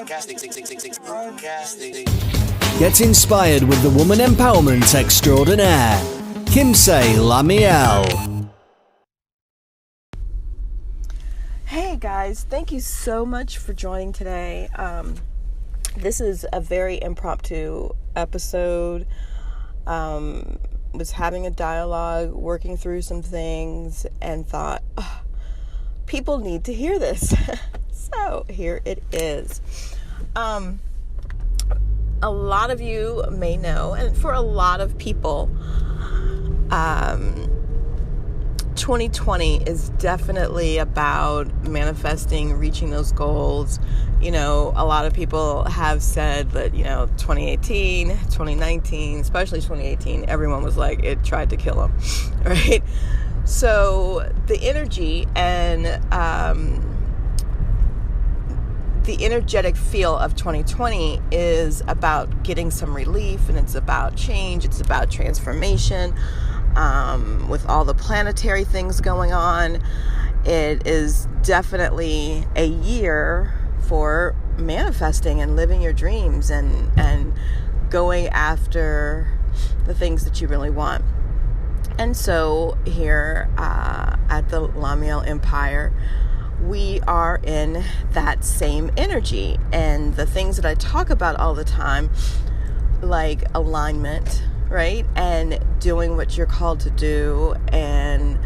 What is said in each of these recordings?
Get inspired with the woman empowerment extraordinaire, LaMeel. Hey guys, thank you so much for joining today. This is a very impromptu episode. Was having a dialogue, working through some things, and thought, people need to hear this. So here it is. A lot of you may know, and for a lot of people, 2020 is definitely about manifesting, reaching those goals. You know, a lot of people have said that, 2018, 2019, especially 2018, everyone was like, it tried to kill them, right? So the energy and the energetic feel of 2020 is about getting some relief, and it's about change, it's about transformation. With all the planetary things going on, it is definitely a year for manifesting and living your dreams and going after the things that you really want. And so here at the LaMeel Empire, we are in that same energy. And the things that I talk about all the time, like alignment, right? And doing what you're called to do, and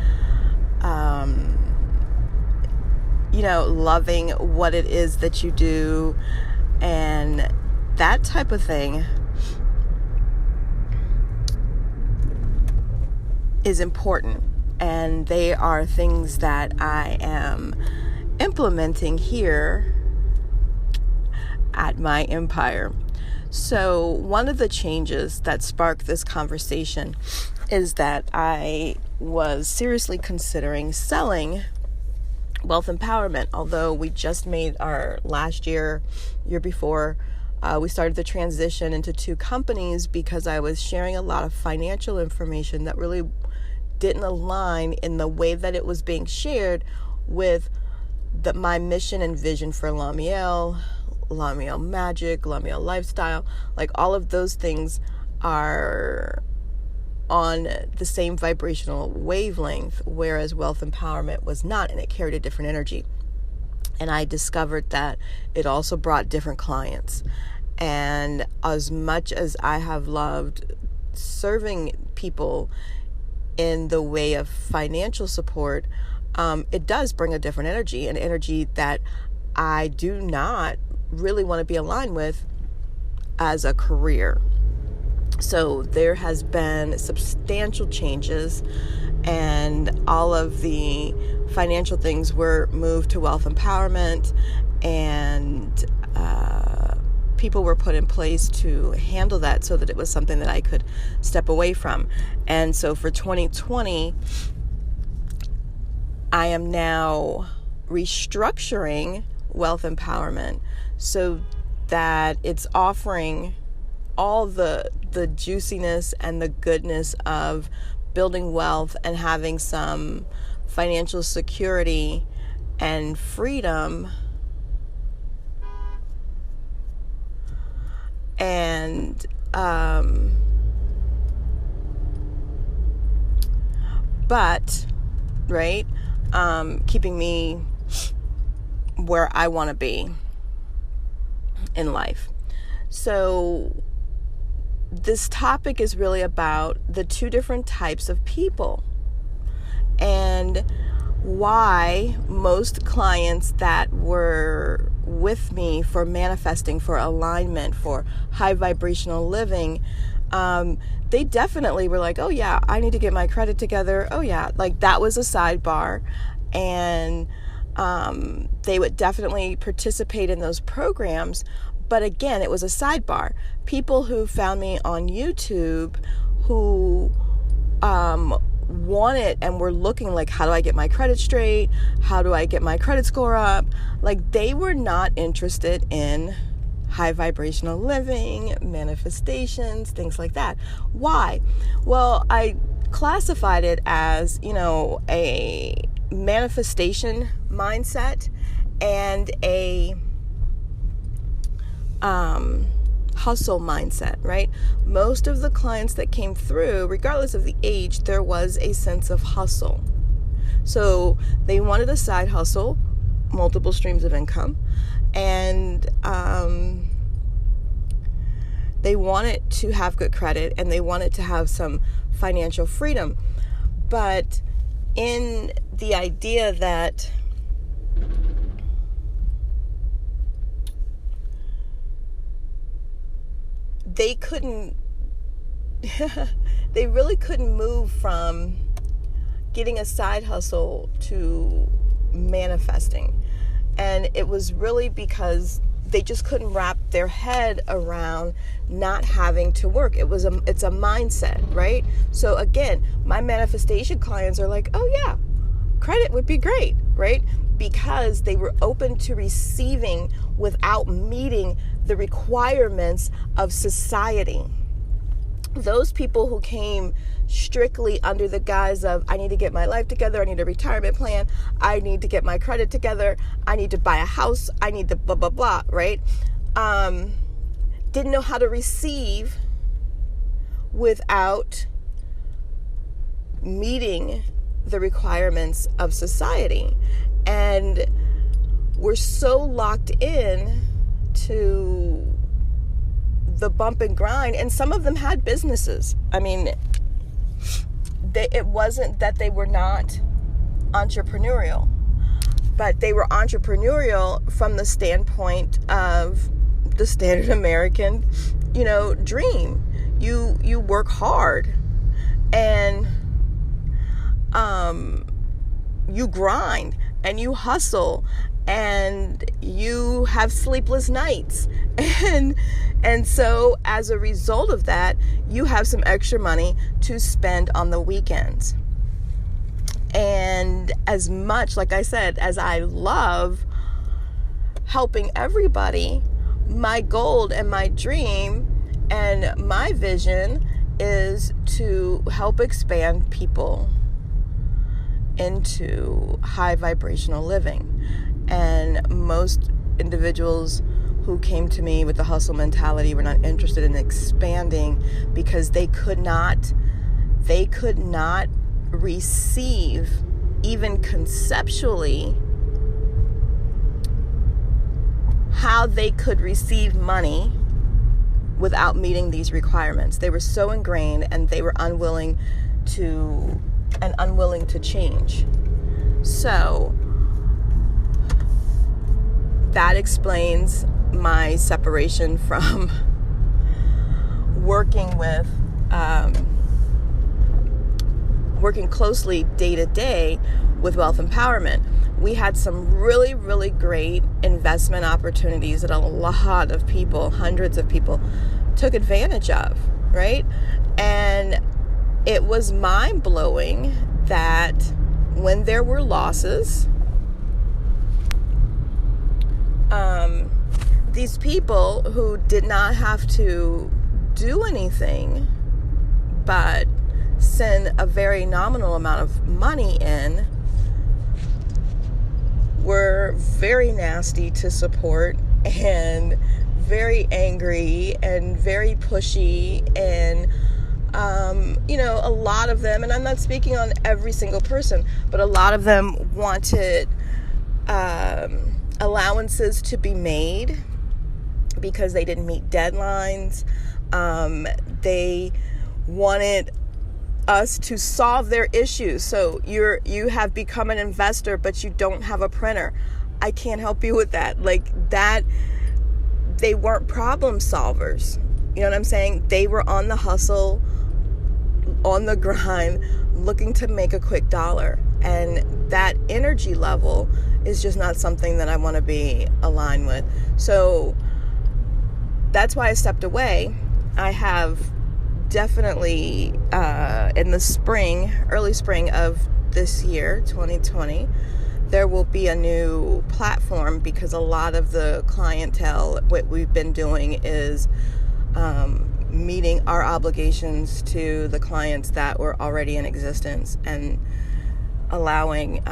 loving what it is that you do, and that type of thing is important. And they are things that I am implementing here at my empire. So one of the changes that sparked this conversation is that I was seriously considering selling Wealth Empowerment. Although we just made our year before, we started the transition into two companies because I was sharing a lot of financial information that really didn't align in the way that it was being shared with my mission and vision for LaMeel Magic, LaMeel Lifestyle. Like, all of those things are on the same vibrational wavelength, whereas Wealth Empowerment was not, and it carried a different energy. And I discovered that it also brought different clients. And as much as I have loved serving people in the way of financial support, it does bring a different energy, an energy that I do not really want to be aligned with as a career. So there has been substantial changes, and all of the financial things were moved to Wealth Empowerment, and people were put in place to handle that so that it was something that I could step away from. And so for 2020, I am now restructuring Wealth Empowerment so that it's offering all the juiciness and the goodness of building wealth and having some financial security and freedom, and keeping me where I want to be in life. So this topic is really about the two different types of people, and why most clients that were with me for manifesting, for alignment, for high vibrational living, they definitely were like, oh yeah, I need to get my credit together. Oh yeah, like that was a sidebar. And they would definitely participate in those programs. But again, it was a sidebar. People who found me on YouTube who wanted and were looking like, how do I get my credit straight? How do I get my credit score up? Like, they were not interested in high vibrational living, manifestations, things like that. Why? Well, I classified it as, a manifestation mindset and a hustle mindset, right? Most of the clients that came through, regardless of the age, there was a sense of hustle. So they wanted a side hustle, multiple streams of income, and they wanted to have good credit, and they wanted to have some financial freedom. But in the idea that they couldn't, they really couldn't move from getting a side hustle to manifesting. And it was really because they just couldn't wrap their head around not having to work. It's a mindset, right? So again, my manifestation clients are like, oh yeah, credit would be great, right? Because they were open to receiving without meeting the requirements of society. Those people who came strictly under the guise of, I need to get my life together, I need a retirement plan, I need to get my credit together, I need to buy a house, I need to blah, blah, blah, right? Didn't know how to receive without meeting the requirements of society. And we're so locked in to the bump and grind, and some of them had businesses. I mean, it wasn't that they were not entrepreneurial, but they were entrepreneurial from the standpoint of the standard American, dream. You work hard, and you grind, and you hustle, and you have sleepless nights, and so as a result of that, you have some extra money to spend on the weekends. And as much, like I said, as I love helping everybody, my goal and my dream and my vision is to help expand people into high vibrational living. And most individuals who came to me with the hustle mentality were not interested in expanding because they could not receive, even conceptually, how they could receive money without meeting these requirements. They were so ingrained, and they were unwilling to change. So that explains my separation from working closely day to day with wealth empowerment. We had some really, really great investment opportunities that a lot of people, hundreds of people, took advantage of, right? And it was mind-blowing that when there were losses, these people who did not have to do anything but send a very nominal amount of money in were very nasty to support, and very angry, and very pushy, and a lot of them, and I'm not speaking on every single person, but a lot of them wanted allowances to be made because they didn't meet deadlines. They wanted us to solve their issues. So you have become an investor, but you don't have a printer. I can't help you with that. Like that, they weren't problem solvers. You know what I'm saying? They were on the hustle, on the grind, looking to make a quick dollar. And that energy level is just not something that I want to be aligned with. So that's why I stepped away. I have definitely in the spring, early spring of this year, 2020, there will be a new platform, because a lot of the clientele, what we've been doing is meeting our obligations to the clients that were already in existence, and allowing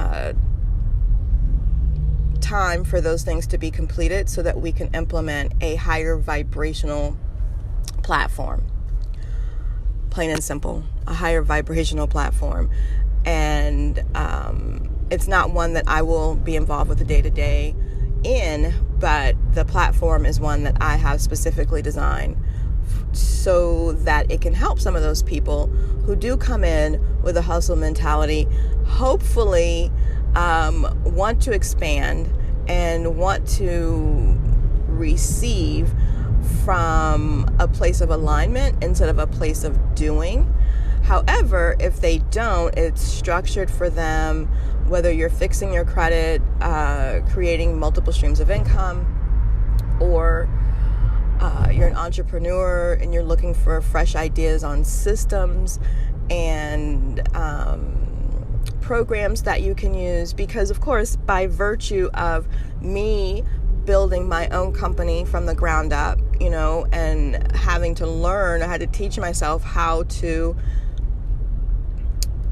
time for those things to be completed so that we can implement a higher vibrational platform. Plain and simple, a higher vibrational platform. And it's not one that I will be involved with the day-to-day in, but the platform is one that I have specifically designed so that it can help some of those people who do come in with a hustle mentality, hopefully want to expand and want to receive from a place of alignment instead of a place of doing. However, if they don't, it's structured for them, whether you're fixing your credit, creating multiple streams of income, or you're an entrepreneur and you're looking for fresh ideas on systems and programs that you can use. Because, of course, by virtue of me building my own company from the ground up, and having to learn, I had to teach myself how to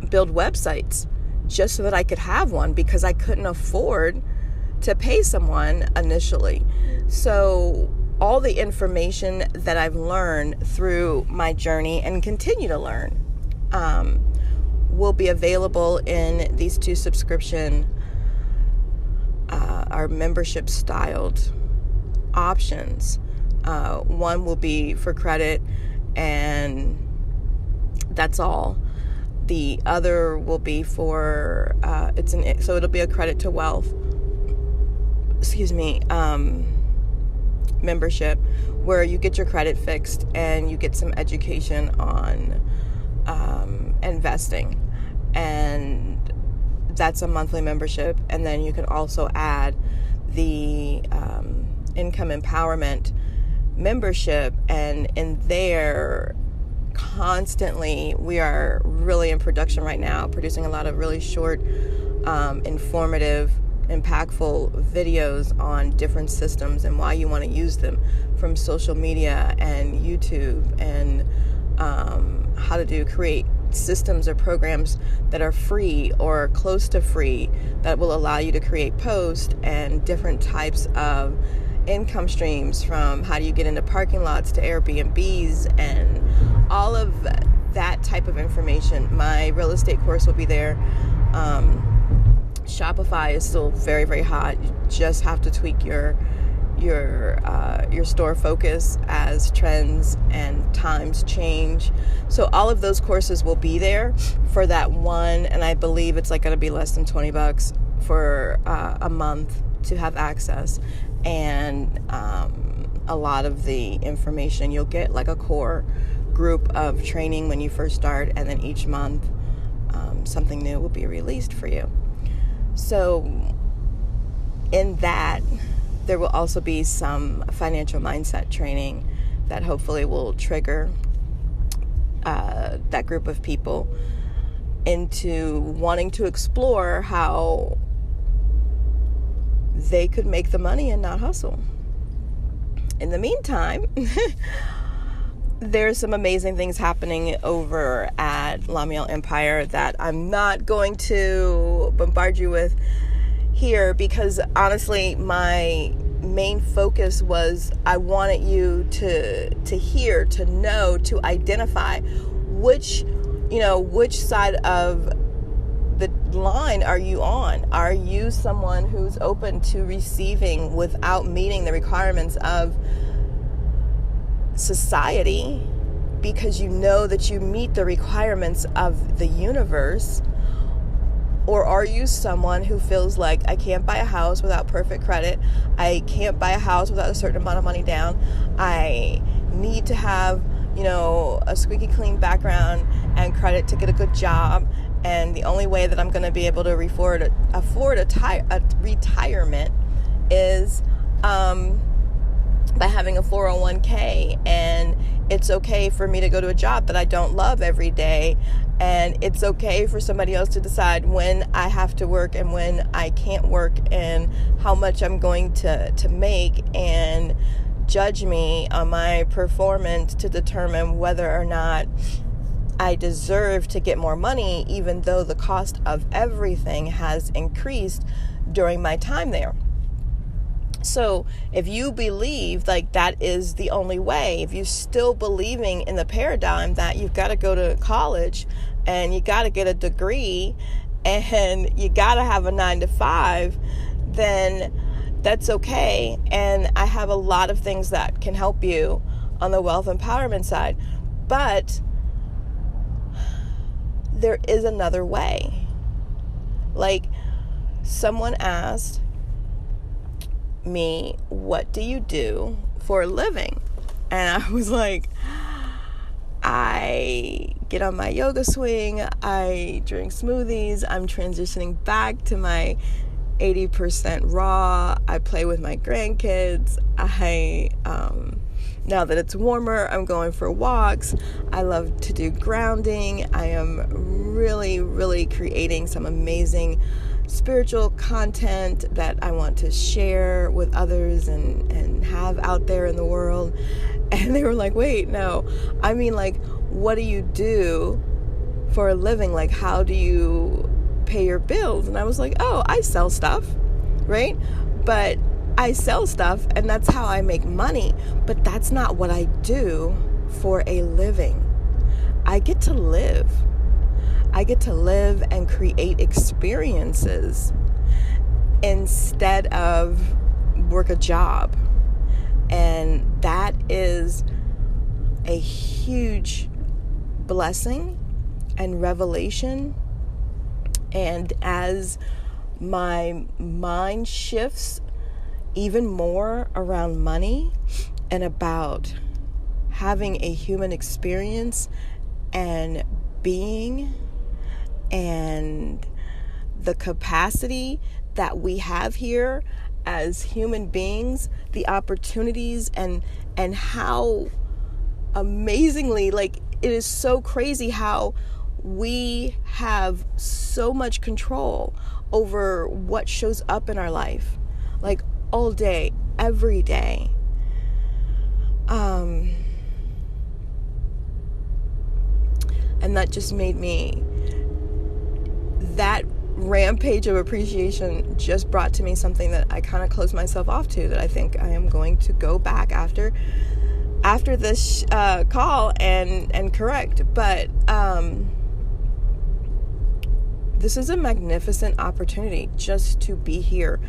build websites just so that I could have one, because I couldn't afford to pay someone initially. So all the information that I've learned through my journey and continue to learn will be available in these 2 subscription our membership styled options. One will be for credit, and that's all. The other will be for so it'll be a credit to wealth membership, where you get your credit fixed and you get some education on investing, and that's a monthly membership. And then you can also add the income empowerment membership, and in there constantly we are really in production right now, producing a lot of really short, informative, impactful videos on different systems and why you want to use them, from social media and YouTube, and how to create systems or programs that are free or close to free that will allow you to create posts and different types of income streams, from how do you get into parking lots to Airbnbs and all of that type of information. My real estate course will be there. Shopify is still very, very hot. You just have to tweak your store focus as trends and times change. So all of those courses will be there for that one, and I believe it's going to be less than $20 for a month to have access. And a lot of the information you'll get, like a core group of training when you first start, and then each month something new will be released for you. So in that, there will also be some financial mindset training that hopefully will trigger that group of people into wanting to explore how they could make the money and not hustle. In the meantime, there's some amazing things happening over at LaMeel Empire that I'm not going to bombard you with here, because honestly, my main focus was I wanted you to hear, to know, to identify which side of the line are you on. Are you someone who's open to receiving without meeting the requirements of society, because you know that you meet the requirements of the universe? Or are you someone who feels like, I can't buy a house without perfect credit, I can't buy a house without a certain amount of money down, I need to have a squeaky clean background and credit to get a good job, and the only way that I'm going to be able to afford a retirement is by having a 401k, and it's okay for me to go to a job that I don't love every day, and it's okay for somebody else to decide when I have to work and when I can't work, and how much I'm going to make, and judge me on my performance to determine whether or not I deserve to get more money, even though the cost of everything has increased during my time there. So if you believe like that is the only way, if you're still believing in the paradigm that you've got to go to college and you got to get a degree and you got to have a 9 to 5, then that's okay. And I have a lot of things that can help you on the wealth empowerment side. But there is another way. Like, someone asked me, what do you do for a living? And I was like, I get on my yoga swing, I drink smoothies, I'm transitioning back to my 80% raw, I play with my grandkids, now that it's warmer, I'm going for walks. I love to do grounding. I am really, really creating some amazing spiritual content that I want to share with others and have out there in the world. And they were like, wait, no. I mean, like, what do you do for a living? Like, how do you pay your bills? And I was like, oh, I sell stuff, right? But I sell stuff and that's how I make money, but that's not what I do for a living. I get to live. I get to live and create experiences instead of work a job. And that is a huge blessing and revelation. And as my mind shifts even more around money and about having a human experience and being and the capacity that we have here as human beings, the opportunities and how amazingly, like, it is so crazy how we have so much control over what shows up in our life. Like, all day, every day. And that just made me, that rampage of appreciation just brought to me something that I kind of closed myself off to, that I think I am going to go back after this call and correct. But this is a magnificent opportunity just to be here,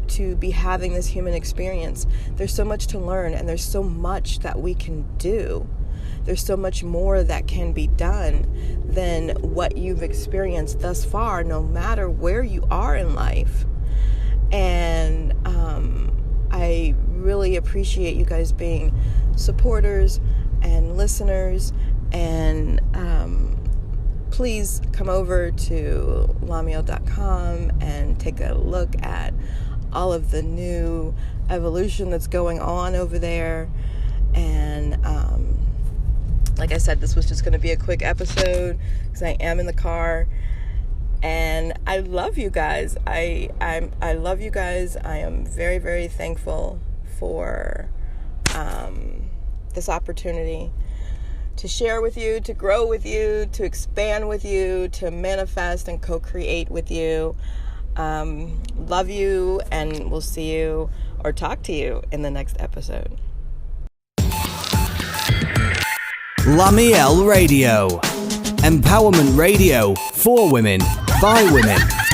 to be having this human experience. There's so much to learn, and there's so much that we can do. There's so much more that can be done than what you've experienced thus far, no matter where you are in life. And I really appreciate you guys being supporters and listeners. And please come over to LaMeel.com and take a look at all of the new evolution that's going on over there. And like I said, this was just going to be a quick episode because I am in the car, and I love you guys. I love you guys. I am very, very thankful for this opportunity to share with you, to grow with you, to expand with you, to manifest and co-create with you. Love you, and we'll see you or talk to you in the next episode. LaMeel Radio. Empowerment radio for women, by women.